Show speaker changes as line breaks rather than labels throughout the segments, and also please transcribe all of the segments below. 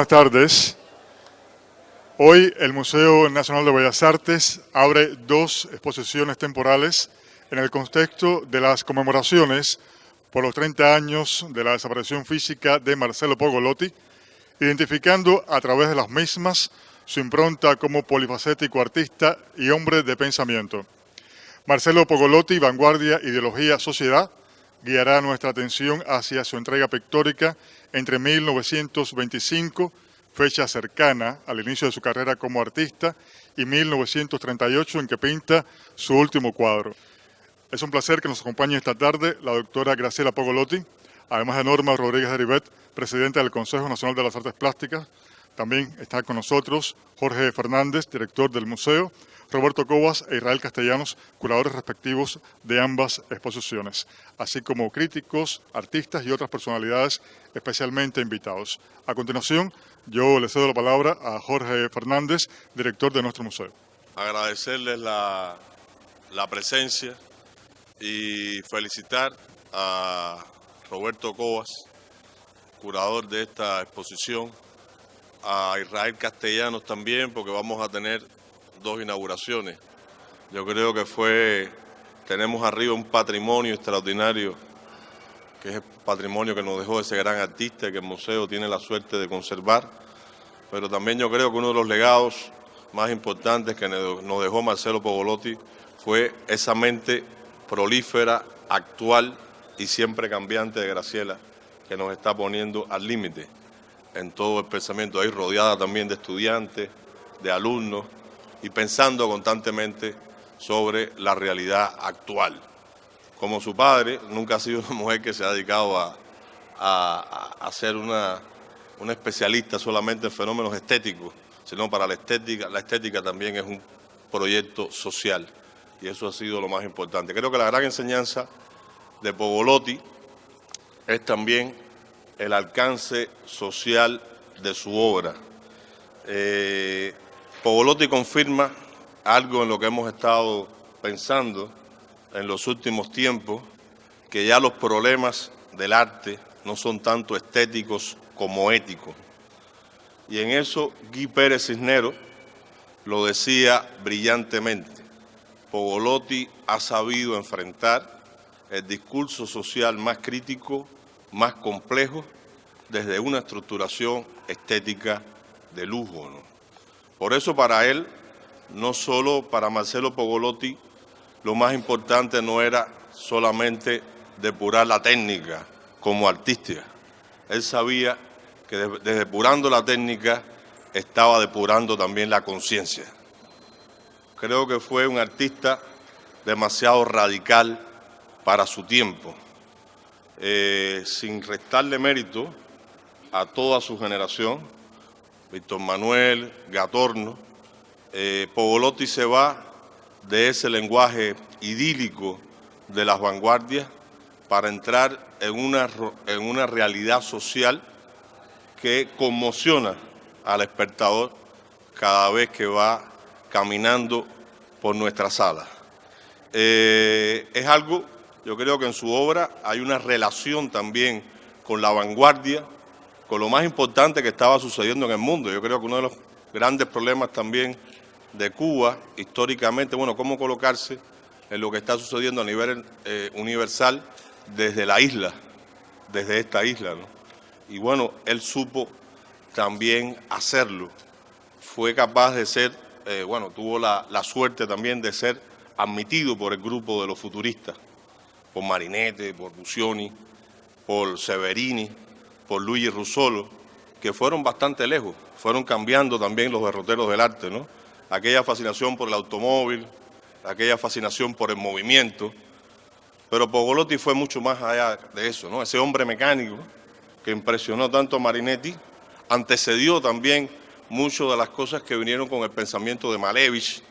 buenas tardes. Hoy el Museo Nacional de Bellas Artes abre dos exposiciones temporales en el contexto de las conmemoraciones por los 30 años de la desaparición física de Marcelo Pogolotti, identificando a través de las mismas su impronta como polifacético artista y hombre de pensamiento. Marcelo Pogolotti, Vanguardia, Ideología, Sociedad, guiará nuestra atención hacia su entrega pictórica entre 1925, fecha cercana al inicio de su carrera como artista, y 1938, en que pinta su último cuadro. Es un placer que nos acompañe esta tarde la doctora Graciela Pogolotti, además de Norma Rodríguez de Ribet, presidenta del Consejo Nacional de las Artes Plásticas. También está con nosotros Jorge Fernández, director del museo, Roberto Cobas e Israel Castellanos, curadores respectivos de ambas exposiciones, así como críticos, artistas y otras personalidades especialmente invitados. A continuación, yo le cedo la palabra a Jorge Fernández, director de nuestro museo.
Agradecerles la presencia y felicitar a Roberto Cobas, curador de esta exposición, a Israel Castellanos también, porque vamos a tener dos inauguraciones. Yo creo que tenemos arriba un patrimonio extraordinario, que es el patrimonio que nos dejó ese gran artista y que el museo tiene la suerte de conservar, pero también yo creo que uno de los legados más importantes que nos dejó Marcelo Pogolotti fue esa mente prolífera, actual y siempre cambiante de Graciela, que nos está poniendo al límite en todo el pensamiento, ahí rodeada también de estudiantes, de alumnos, y pensando constantemente sobre la realidad actual. Como su padre, nunca ha sido una mujer que se ha dedicado a ser una especialista solamente en fenómenos estéticos, sino para la estética también es un proyecto social, y eso ha sido lo más importante. Creo que la gran enseñanza de Pogolotti es también el alcance social de su obra. Pogolotti confirma algo en lo que hemos estado pensando en los últimos tiempos, que ya los problemas del arte no son tanto estéticos como éticos. Y en eso Guy Pérez Cisneros lo decía brillantemente. Pogolotti ha sabido enfrentar el discurso social más crítico, más complejo, desde una estructuración estética de lujo, ¿no? Por eso para él, no solo para Marcelo Pogolotti, lo más importante no era solamente depurar la técnica como artística. Él sabía que desde depurando la técnica estaba depurando también la conciencia. Creo que fue un artista demasiado radical para su tiempo, sin restarle mérito a toda su generación. Víctor Manuel, Gatorno, Pogolotti se va de ese lenguaje idílico de las vanguardias para entrar en una realidad social que conmociona al espectador cada vez que va caminando por nuestra sala. Es algo, yo creo que en su obra hay una relación también con la vanguardia, con lo más importante que estaba sucediendo en el mundo. Yo creo que uno de los grandes problemas también de Cuba, históricamente, bueno, cómo colocarse en lo que está sucediendo a nivel universal desde la isla, desde esta isla, ¿no? Y bueno, él supo también hacerlo. Fue capaz de ser, tuvo la suerte también de ser admitido por el grupo de los futuristas, por Marinetti, por Buscioni, por Severini, por Luigi Russolo, que fueron bastante lejos, fueron cambiando también los derroteros del arte, ¿no? Aquella fascinación por el automóvil, aquella fascinación por el movimiento, pero Pogolotti fue mucho más allá de eso, ¿no? Ese hombre mecánico que impresionó tanto a Marinetti, antecedió también muchas de las cosas que vinieron con el pensamiento de Malevich,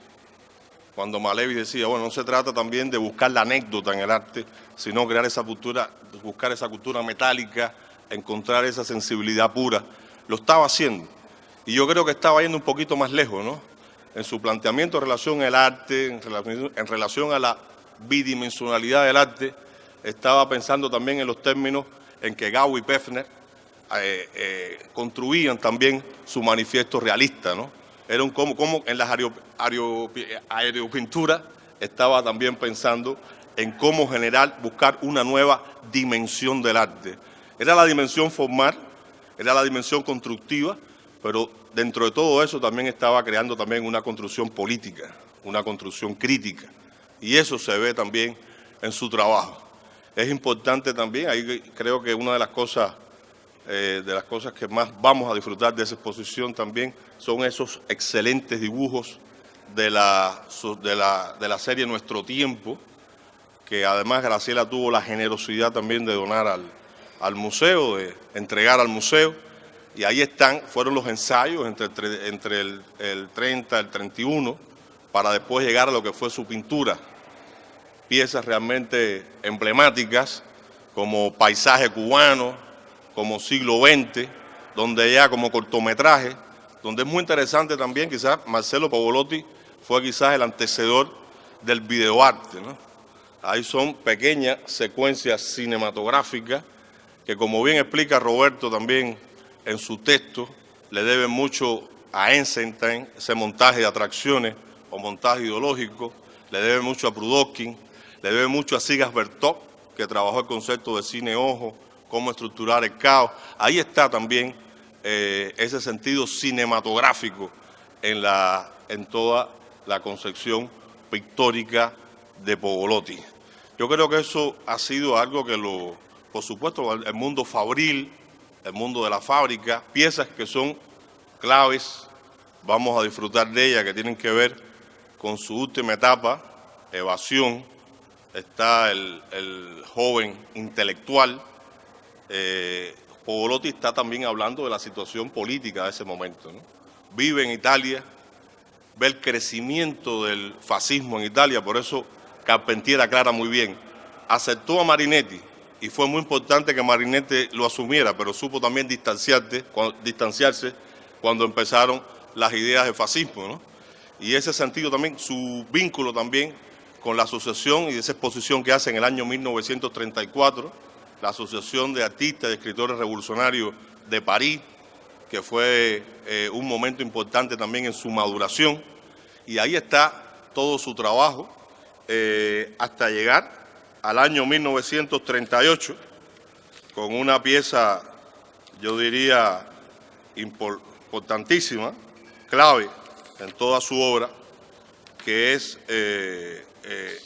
cuando Malevich decía, bueno, no se trata también de buscar la anécdota en el arte, sino crear esa cultura, buscar esa cultura metálica, encontrar esa sensibilidad pura. Lo estaba haciendo, y yo creo que estaba yendo un poquito más lejos, ¿no? En su planteamiento en relación al arte, en relación a la bidimensionalidad del arte, estaba pensando también en los términos en que Gao y Pefner construían también su manifiesto realista, ¿no? Eran como en las aeropinturas estaba también pensando en cómo buscar una nueva dimensión del arte. Era la dimensión formal, era la dimensión constructiva, pero dentro de todo eso también estaba creando también una construcción política, una construcción crítica. Y eso se ve también en su trabajo. Es importante también, ahí creo que una de las cosas que más vamos a disfrutar de esa exposición también son esos excelentes dibujos de la serie Nuestro Tiempo, que además Graciela tuvo la generosidad también de donar al museo, de entregar al museo, y ahí fueron los ensayos entre el 30 y el 31, para después llegar a lo que fue su pintura. Piezas realmente emblemáticas, como Paisaje Cubano, como Siglo XX, donde ya como cortometraje, donde es muy interesante también, quizás Marcelo Pavolotti fue quizás el antecedor del videoarte, ¿no? Ahí son pequeñas secuencias cinematográficas que, como bien explica Roberto también en su texto, le deben mucho a Eisenstein, ese montaje de atracciones o montaje ideológico, le debe mucho a Prudovkin, le debe mucho a Sigas Bertov, que trabajó el concepto de cine ojo, cómo estructurar el caos. Ahí está también ese sentido cinematográfico en toda la concepción pictórica de Pavolotti. Yo creo que eso ha sido algo que por supuesto, el mundo fabril, el mundo de la fábrica, piezas que son claves, vamos a disfrutar de ellas, que tienen que ver con su última etapa, Evasión. Está el joven intelectual. Pavolotti está también hablando de la situación política de ese momento, ¿no? Vive en Italia, ve el crecimiento del fascismo en Italia, por eso Carpentier aclara muy bien. Aceptó a Marinetti y fue muy importante que Marinetti lo asumiera, pero supo también distanciarse cuando empezaron las ideas de fascismo, ¿no? Y ese sentido también, su vínculo también con la asociación y esa exposición que hace en el año 1934, la Asociación de Artistas y Escritores Revolucionarios de París, que fue un momento importante también en su maduración, y ahí está todo su trabajo hasta llegar al año 1938 con una pieza, yo diría, importantísima, clave en toda su obra, que es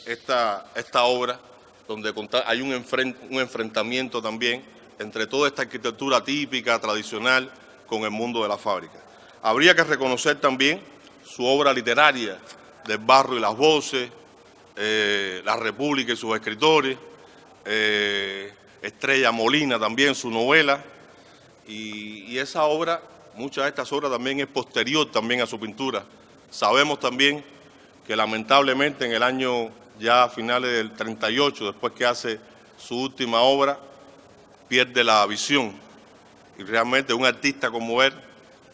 esta obra donde hay un enfrentamiento también entre toda esta arquitectura típica, tradicional, con el mundo de la fábrica. Habría que reconocer también su obra literaria, Del barro y las voces, La República y sus escritores, Estrella Molina también, su novela, y esa obra, muchas de estas obras también es posterior también a su pintura. Sabemos también que lamentablemente en el año ya a finales del 38, después que hace su última obra, pierde la visión. Y realmente un artista como él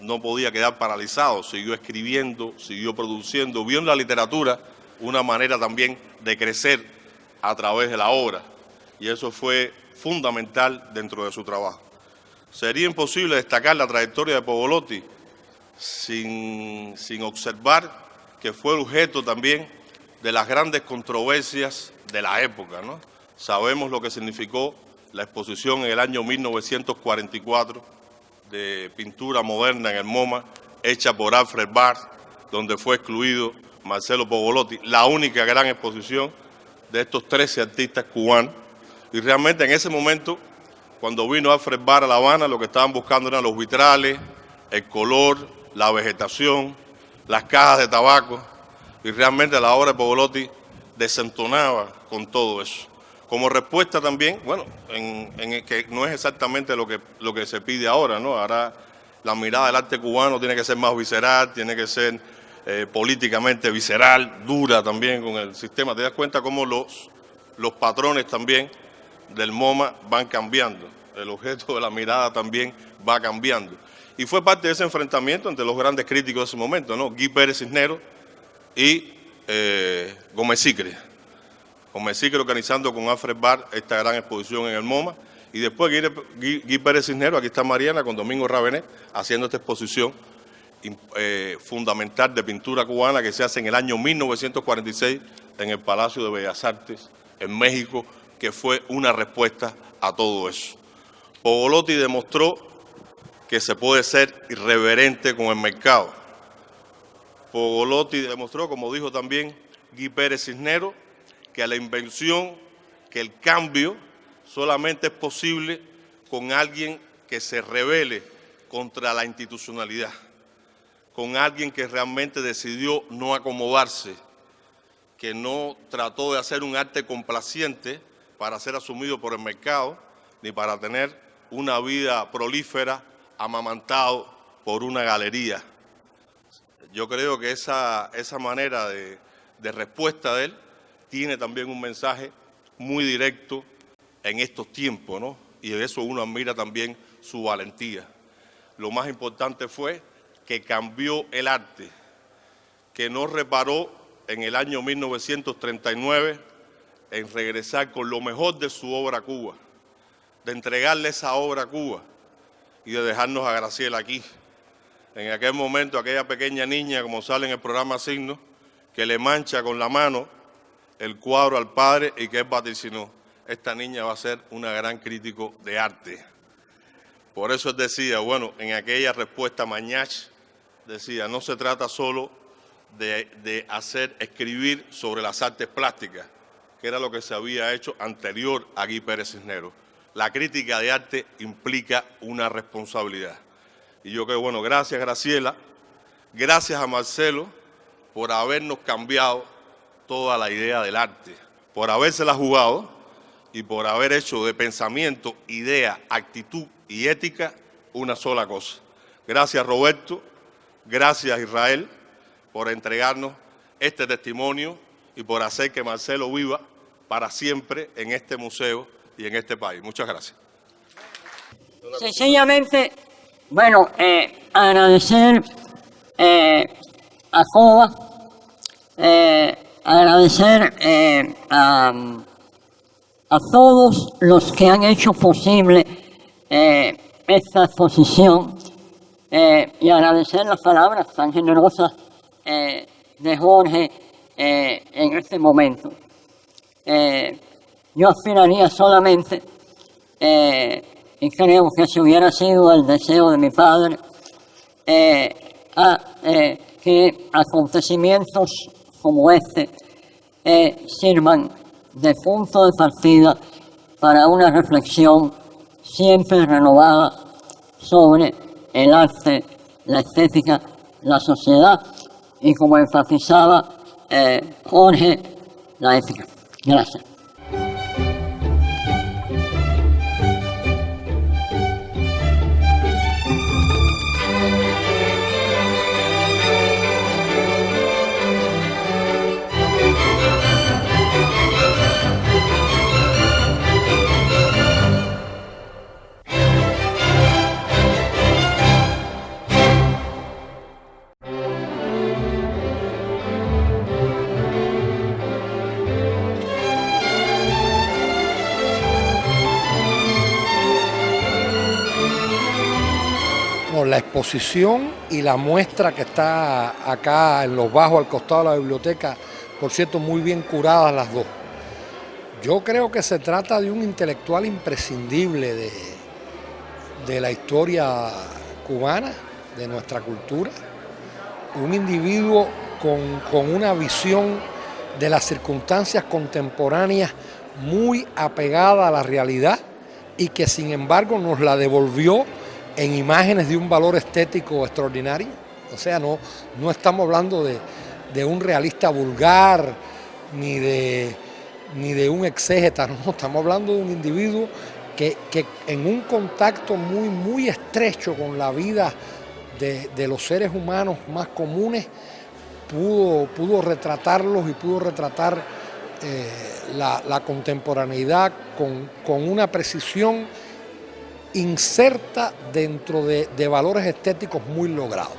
no podía quedar paralizado, siguió escribiendo, siguió produciendo, vio en la literatura una manera también de crecer a través de la obra. Y eso fue fundamental dentro de su trabajo. Sería imposible destacar la trayectoria de Pavolotti sin observar que fue el objeto también de las grandes controversias de la época, ¿no? Sabemos lo que significó la exposición en el año 1944 de pintura moderna en el MoMA, hecha por Alfred Barr, donde fue excluido Marcelo Pavolotti, la única gran exposición de estos 13 artistas cubanos. Y realmente en ese momento, cuando vino Alfred Barr a La Habana, lo que estaban buscando eran los vitrales, el color, la vegetación, las cajas de tabaco, y realmente la obra de Pavolotti desentonaba con todo eso. Como respuesta también, bueno, que no es exactamente lo que se pide ahora, ¿no? Ahora la mirada del arte cubano tiene que ser más visceral, tiene que ser políticamente visceral, dura también con el sistema. Te das cuenta cómo los patrones también del MoMA van cambiando, el objeto de la mirada también va cambiando. Y fue parte de ese enfrentamiento entre los grandes críticos de ese momento, ¿no? Guy Pérez Cisneros y Gómez Sicre. Gómez Sicre organizando con Alfred Barr esta gran exposición en el MoMA, Y después Guy Pérez Cisneros, aquí está Mariana con Domingo Ravenet, haciendo esta exposición fundamental de pintura cubana que se hace en el año 1946 en el Palacio de Bellas Artes en México, que fue una respuesta a todo eso. Pogolotti demostró que se puede ser irreverente con el mercado. Pogolotti demostró, como dijo también Guy Pérez Cisneros, que la invención, que el cambio solamente es posible con alguien que se rebele contra la institucionalidad, con alguien que realmente decidió no acomodarse, que no trató de hacer un arte complaciente para ser asumido por el mercado, ni para tener una vida prolífera amamantado por una galería. Yo creo que esa manera de respuesta de él tiene también un mensaje muy directo en estos tiempos, ¿no? Y de eso uno admira también su valentía. Lo más importante fue que cambió el arte, que no reparó en el año 1939 en regresar con lo mejor de su obra a Cuba, de entregarle esa obra a Cuba y de dejarnos a Graciela aquí. En aquel momento, aquella pequeña niña, como sale en el programa Signos, que le mancha con la mano el cuadro al padre y que él vaticinó: esta niña va a ser una gran crítico de arte. Por eso él decía, bueno, en aquella respuesta Mañach decía, no se trata solo de escribir sobre las artes plásticas, que era lo que se había hecho anterior a Guy Pérez Cisneros. La crítica de arte implica una responsabilidad. Y yo creo, bueno, gracias Graciela, gracias a Marcelo por habernos cambiado toda la idea del arte, por habérsela jugado y por haber hecho de pensamiento, idea, actitud y ética una sola cosa. Gracias Roberto, gracias Israel por entregarnos este testimonio y por hacer que Marcelo viva para siempre en este museo y en este país. Muchas gracias.
Sencillamente, bueno, agradecer a COBA, agradecer a todos los que han hecho posible esta exposición y agradecer las palabras tan generosas de Jorge en este momento. Yo aspiraría solamente, y creo que si hubiera sido el deseo de mi padre, que acontecimientos como este sirvan de punto de partida para una reflexión siempre renovada sobre el arte, la estética, la sociedad y, como enfatizaba Jorge, la ética. Gracias.
La exposición y la muestra que está acá en los bajos al costado de la biblioteca, por cierto, muy bien curadas las dos. Yo creo que se trata de un intelectual imprescindible de la historia cubana, de nuestra cultura, un individuo con una visión de las circunstancias contemporáneas muy apegada a la realidad y que sin embargo nos la devolvió en imágenes de un valor estético extraordinario. O sea, no estamos hablando de un realista vulgar ni de un exégeta, no, estamos hablando de un individuo que en un contacto muy estrecho con la vida de los seres humanos más comunes pudo retratarlos y pudo retratar la contemporaneidad con una precisión inserta dentro de valores estéticos muy logrados.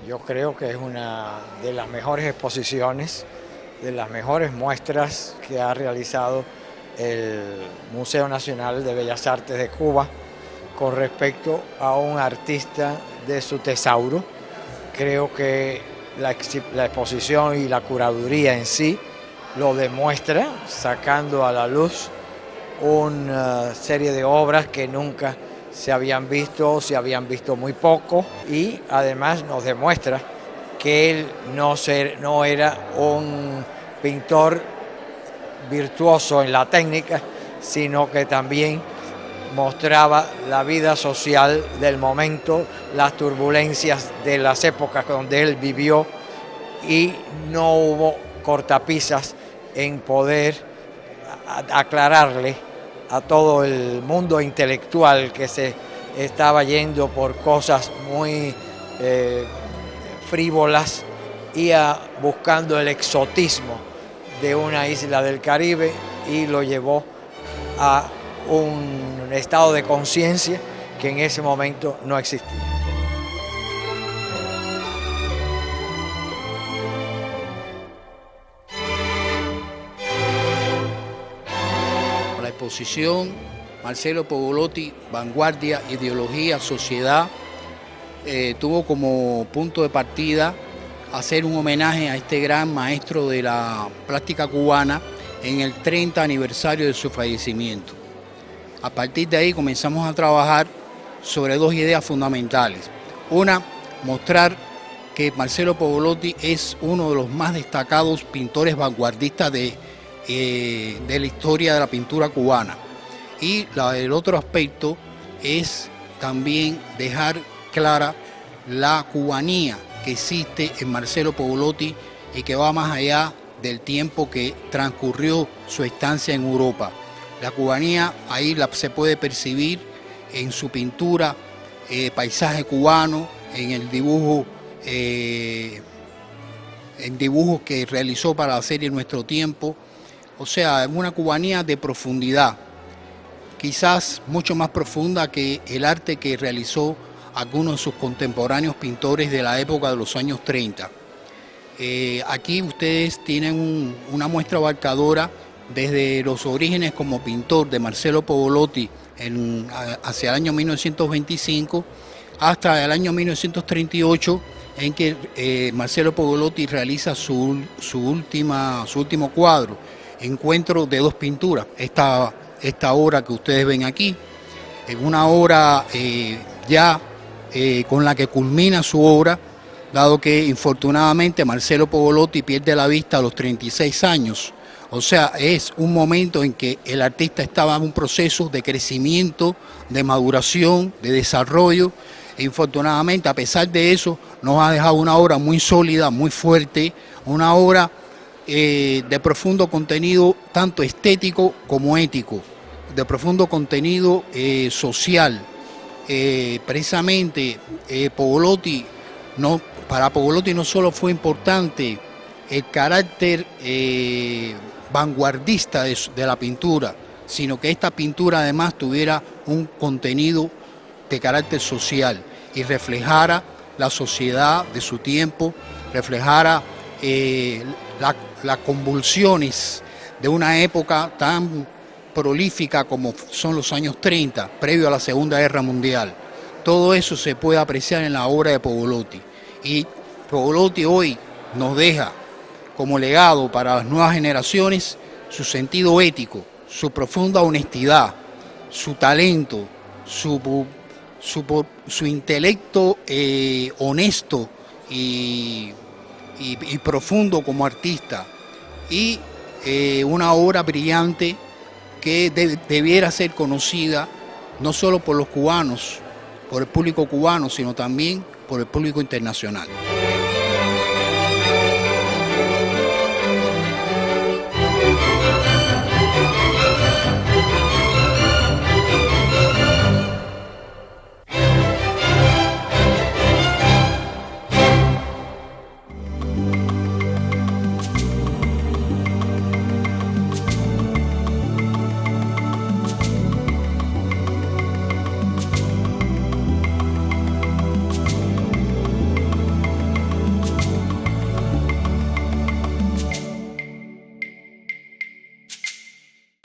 Yo creo que es una de las mejores exposiciones, de las mejores muestras que ha realizado el Museo Nacional de Bellas Artes de Cuba con respecto a un artista de su tesauro. Creo que la exposición y la curaduría en sí lo demuestra, sacando a la luz una serie de obras que nunca se habían visto muy poco, y además nos demuestra que él no era un pintor virtuoso en la técnica, sino que también mostraba la vida social del momento, las turbulencias de las épocas donde él vivió, y no hubo cortapisas en poder aclararle a todo el mundo intelectual que se estaba yendo por cosas muy frívolas y buscando el exotismo de una isla del Caribe, y lo llevó a un estado de conciencia que en ese momento no existía.
La exposición Marcelo Pogolotti, Vanguardia, Ideología, Sociedad, tuvo como punto de partida hacer un homenaje a este gran maestro de la plástica cubana en el 30 aniversario de su fallecimiento. A partir de ahí comenzamos a trabajar sobre dos ideas fundamentales. Una, mostrar que Marcelo Pogolotti es uno de los más destacados pintores vanguardistas de la historia de la pintura cubana. Y el otro aspecto es también dejar clara la cubanía que existe en Marcelo Pogolotti y que va más allá del tiempo que transcurrió su estancia en Europa. La cubanía ahí se puede percibir en su pintura, paisaje cubano, en el dibujo, en dibujos que realizó para la serie Nuestro Tiempo. O sea, una cubanía de profundidad, quizás mucho más profunda que el arte que realizó algunos de sus contemporáneos pintores de la época de los años 30. Aquí ustedes tienen una muestra abarcadora desde los orígenes como pintor de Marcelo Pogolotti hacia el año 1925 hasta el año 1938, en que Marcelo Pogolotti realiza su último cuadro, Encuentro de dos pinturas. Esta obra que ustedes ven aquí, en una obra con la que culmina su obra, dado que infortunadamente Marcelo Pogolotti pierde la vista a los 36 años. O sea, es un momento en que el artista estaba en un proceso de crecimiento, de maduración, de desarrollo, e infortunadamente, a pesar de eso, nos ha dejado una obra muy sólida, muy fuerte, una obra de profundo contenido tanto estético como ético, de profundo contenido social. Precisamente para Pogolotti no solo fue importante el carácter vanguardista de la pintura, sino que esta pintura además tuviera un contenido de carácter social y reflejara la sociedad de su tiempo, reflejara las convulsiones de una época tan prolífica como son los años 30, previo a la Segunda Guerra Mundial. Todo eso se puede apreciar en la obra de Pogolotti. Y Pogolotti hoy nos deja como legado para las nuevas generaciones su sentido ético, su profunda honestidad, su talento, su intelecto honesto y profundo como artista, y una obra brillante que debiera ser conocida no solo por los cubanos, por el público cubano, sino también por el público internacional.